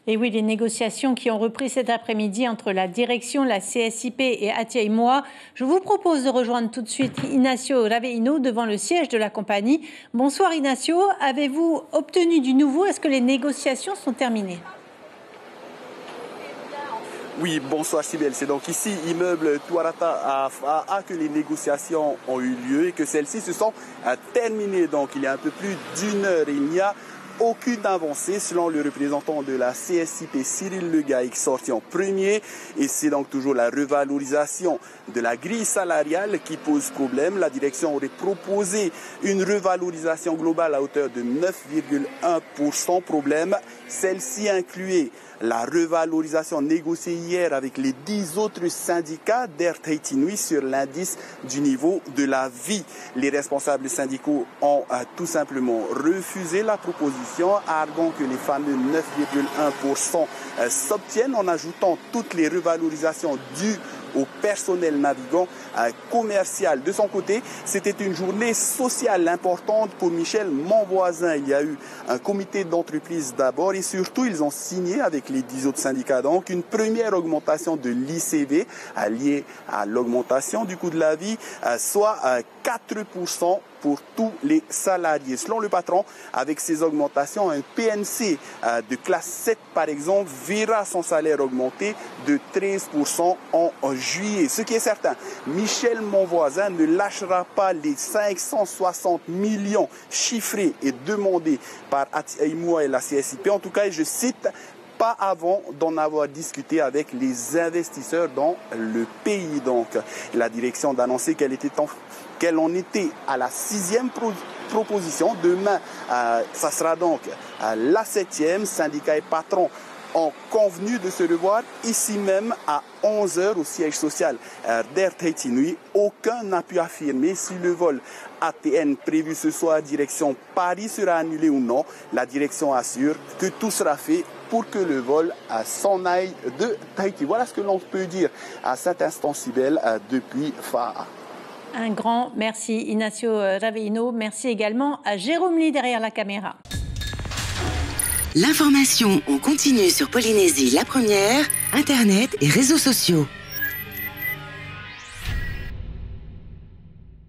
Et oui, les négociations qui ont repris cet après-midi entre la direction, la CSIP et Atiaï-Moa. Je vous propose de rejoindre tout de suite Ignacio Raveino devant le siège de la compagnie. Bonsoir Ignacio, avez-vous obtenu du nouveau? Est-ce que les négociations sont terminées? Oui, bonsoir Sibel. C'est donc ici, immeuble Tuarata A, que les négociations ont eu lieu et que celles-ci se sont terminées. Donc il y a un peu plus d'une heure, il n'y a aucune avancée selon le représentant de la CSIP, Cyril Legaïc, sorti en premier. Et c'est donc toujours la revalorisation de la grille salariale qui pose problème. La direction aurait proposé une revalorisation globale à hauteur de 9,1%. Problème, celle-ci incluait la revalorisation négociée hier avec les 10 autres syndicats d'Air Tahiti Nui sur l'indice du niveau de la vie. Les responsables syndicaux ont tout simplement refusé la proposition, arguant que les fameux 9,1% s'obtiennent en ajoutant toutes les revalorisations dues au personnel navigant commercial. De son côté, c'était une journée sociale importante pour Michel Monvoisin. Il y a eu un comité d'entreprise d'abord et surtout, ils ont signé avec les 10 autres syndicats donc une première augmentation de l'ICV liée à l'augmentation du coût de la vie, soit 4% pour tous les salariés. Selon le patron, avec ces augmentations, un PNC de classe 7, par exemple, verra son salaire augmenter de 13% en juillet. Ce qui est certain, Michel Monvoisin ne lâchera pas les 560 millions chiffrés et demandés par Atiaï-Moa et la CSIP. En tout cas, je cite, pas avant d'en avoir discuté avec les investisseurs dans le pays. Donc, la direction d'annoncer qu'elle en était à la 6e proposition. Demain, ça sera donc la 7e. Syndicats et patrons ont convenu de se revoir ici même à 11h au siège social d'Air Tahiti Nui. Aucun n'a pu affirmer si le vol ATN prévu ce soir direction Paris sera annulé ou non. La direction assure que tout sera fait pour que le vol s'en aille de Tahiti. Voilà ce que l'on peut dire à cet instant, Sibel, depuis Faa. Un grand merci Ignacio Raveino. Merci également à Jérôme Lee derrière la caméra. L'information en continu sur Polynésie la première, Internet et réseaux sociaux.